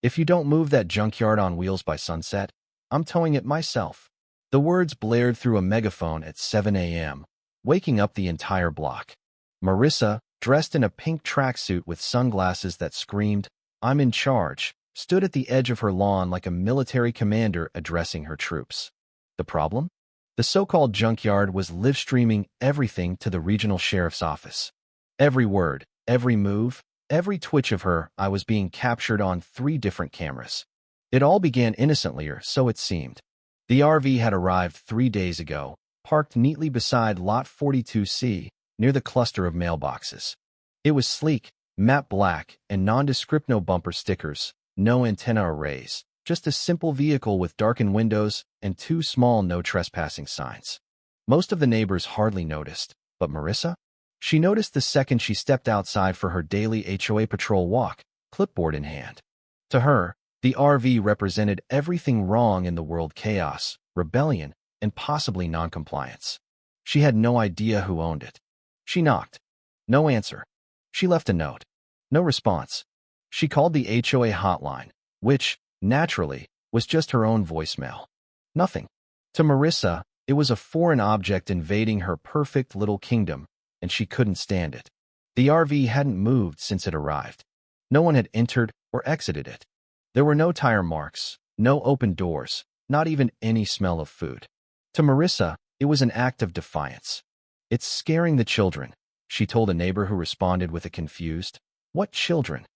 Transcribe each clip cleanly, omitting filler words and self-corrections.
If you don't move that junkyard on wheels by sunset, I'm towing it myself. The words blared through a megaphone at 7 a.m., waking up the entire block. Marissa, dressed in a pink tracksuit with sunglasses that screamed, "I'm in charge," stood at the edge of her lawn like a military commander addressing her troops. The problem? The so-called junkyard was live-streaming everything to the regional sheriff's office. Every word, every move, every twitch of her I was being captured on 3 different cameras. It all began innocently, or so it seemed. The RV had arrived 3 days ago, parked neatly beside Lot 42C, near the cluster of mailboxes. It was sleek, matte black, and nondescript, no bumper stickers, no antenna arrays, just a simple vehicle with darkened windows and 2 small no trespassing signs. Most of the neighbors hardly noticed, but Marissa? She noticed the second she stepped outside for her daily HOA patrol walk, clipboard in hand. To her, the RV represented everything wrong in the world: chaos, rebellion, and possibly noncompliance. She had no idea who owned it. She knocked. No answer. She left a note. No response. She called the HOA hotline, which, naturally, was just her own voicemail. Nothing. To Marissa, it was a foreign object invading her perfect little kingdom, and she couldn't stand it. The RV hadn't moved since it arrived. No one had entered or exited it. There were no tire marks, no open doors, not even any smell of food. To Marissa, it was an act of defiance. "It's scaring the children," she told a neighbor who responded with a confused, "What children?"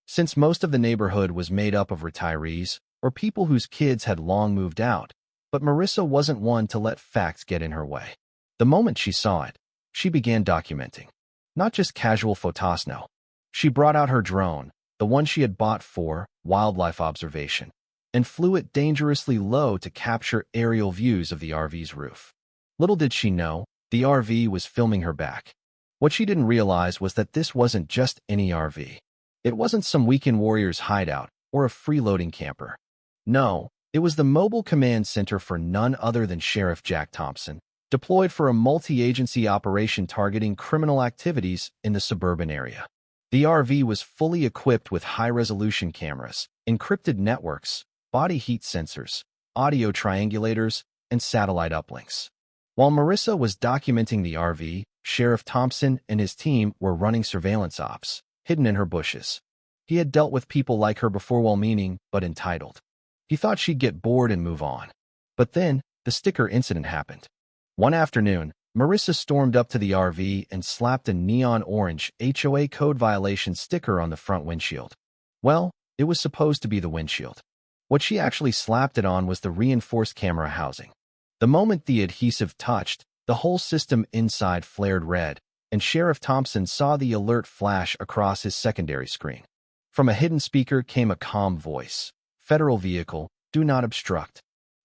Since most of the neighborhood was made up of retirees or people whose kids had long moved out, but Marissa wasn't one to let facts get in her way. The moment she saw it, she began documenting. Not just casual photos, no. She brought out her drone, the one she had bought for wildlife observation, and flew it dangerously low to capture aerial views of the RV's roof. Little did she know, the RV was filming her back. What she didn't realize was that this wasn't just any RV. It wasn't some weekend warrior's hideout or a freeloading camper. No, it was the mobile command center for none other than Sheriff Jack Thompson, deployed for a multi-agency operation targeting criminal activities in the suburban area. The RV was fully equipped with high-resolution cameras, encrypted networks, body heat sensors, audio triangulators, and satellite uplinks. While Marissa was documenting the RV, Sheriff Thompson and his team were running surveillance ops, hidden in her bushes. He had dealt with people like her before, well-meaning but entitled. He thought she'd get bored and move on. But then, the sticker incident happened. One afternoon, Marissa stormed up to the RV and slapped a neon orange HOA code violation sticker on the front windshield. Well, it was supposed to be the windshield. What she actually slapped it on was the reinforced camera housing. The moment the adhesive touched, the whole system inside flared red, and Sheriff Thompson saw the alert flash across his secondary screen. From a hidden speaker came a calm voice. "Federal vehicle, do not obstruct."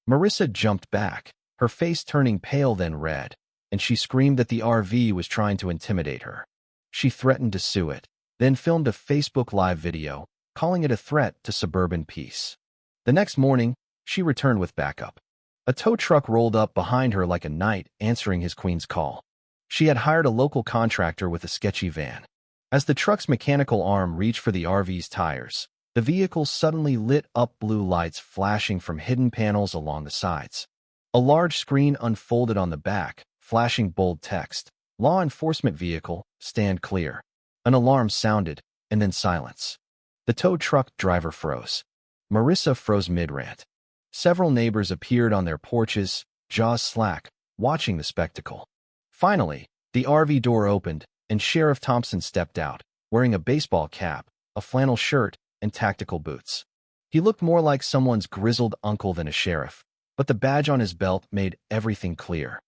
Marissa jumped back, her face turning pale then red, and she screamed that the RV was trying to intimidate her. She threatened to sue it, then filmed a Facebook Live video, calling it a threat to suburban peace. The next morning, she returned with backup. A tow truck rolled up behind her like a knight answering his queen's call. She had hired a local contractor with a sketchy van. As the truck's mechanical arm reached for the RV's tires, the vehicle suddenly lit up, blue lights flashing from hidden panels along the sides. A large screen unfolded on the back, flashing bold text, "Law enforcement vehicle, stand clear." An alarm sounded, and then silence. The tow truck driver froze. Marissa froze mid-rant. Several neighbors appeared on their porches, jaws slack, watching the spectacle. Finally, the RV door opened, and Sheriff Thompson stepped out, wearing a baseball cap, a flannel shirt, and tactical boots. He looked more like someone's grizzled uncle than a sheriff, but the badge on his belt made everything clear.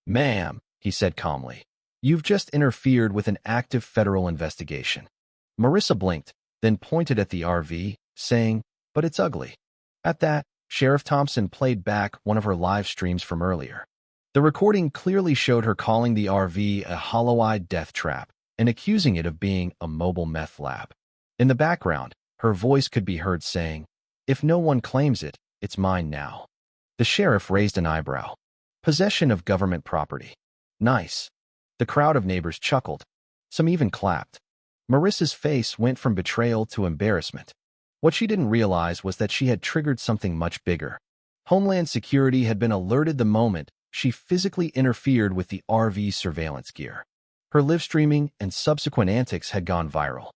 "Ma'am," he said calmly, "you've just interfered with an active federal investigation." Marissa blinked, then pointed at the RV, saying, "But it's ugly." At that, Sheriff Thompson played back one of her live streams from earlier. The recording clearly showed her calling the RV a hollow-eyed death trap and accusing it of being a mobile meth lab. In the background, her voice could be heard saying, "If no one claims it, it's mine now." The sheriff raised an eyebrow. "Possession of government property. Nice." The crowd of neighbors chuckled. Some even clapped. Marissa's face went from betrayal to embarrassment. What she didn't realize was that she had triggered something much bigger. Homeland Security had been alerted the moment she physically interfered with the RV's surveillance gear. Her live streaming and subsequent antics had gone viral.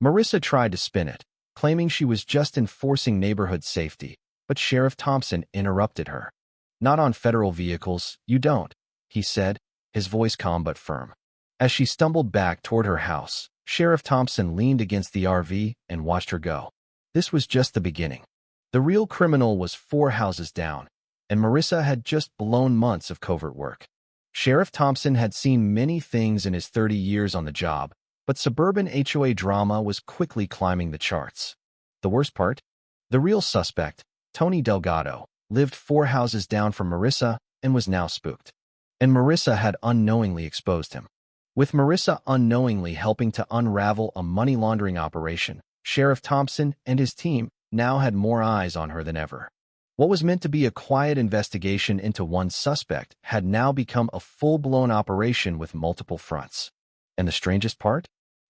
Marissa tried to spin it, claiming she was just enforcing neighborhood safety, but Sheriff Thompson interrupted her. "Not on federal vehicles, you don't," he said, his voice calm but firm. As she stumbled back toward her house, Sheriff Thompson leaned against the RV and watched her go. This was just the beginning. The real criminal was 4 houses down, and Marissa had just blown months of covert work. Sheriff Thompson had seen many things in his 30 years on the job, but suburban HOA drama was quickly climbing the charts. The worst part? The real suspect, Tony Delgado, lived 4 houses down from Marissa and was now spooked. And Marissa had unknowingly exposed him. With Marissa unknowingly helping to unravel a money laundering operation, Sheriff Thompson and his team now had more eyes on her than ever. What was meant to be a quiet investigation into one suspect had now become a full-blown operation with multiple fronts. And the strangest part?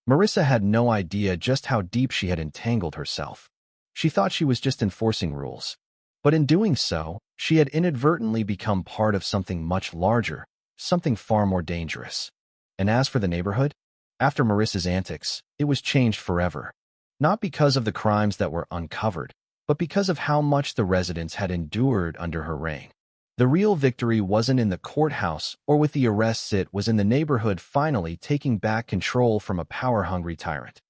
Marissa had no idea just how deep she had entangled herself. She thought she was just enforcing rules. But in doing so, she had inadvertently become part of something much larger, something far more dangerous. And as for the neighborhood, after Marissa's antics, it was changed forever. Not because of the crimes that were uncovered, but because of how much the residents had endured under her reign. The real victory wasn't in the courthouse or with the arrests, it was in the neighborhood finally taking back control from a power-hungry tyrant.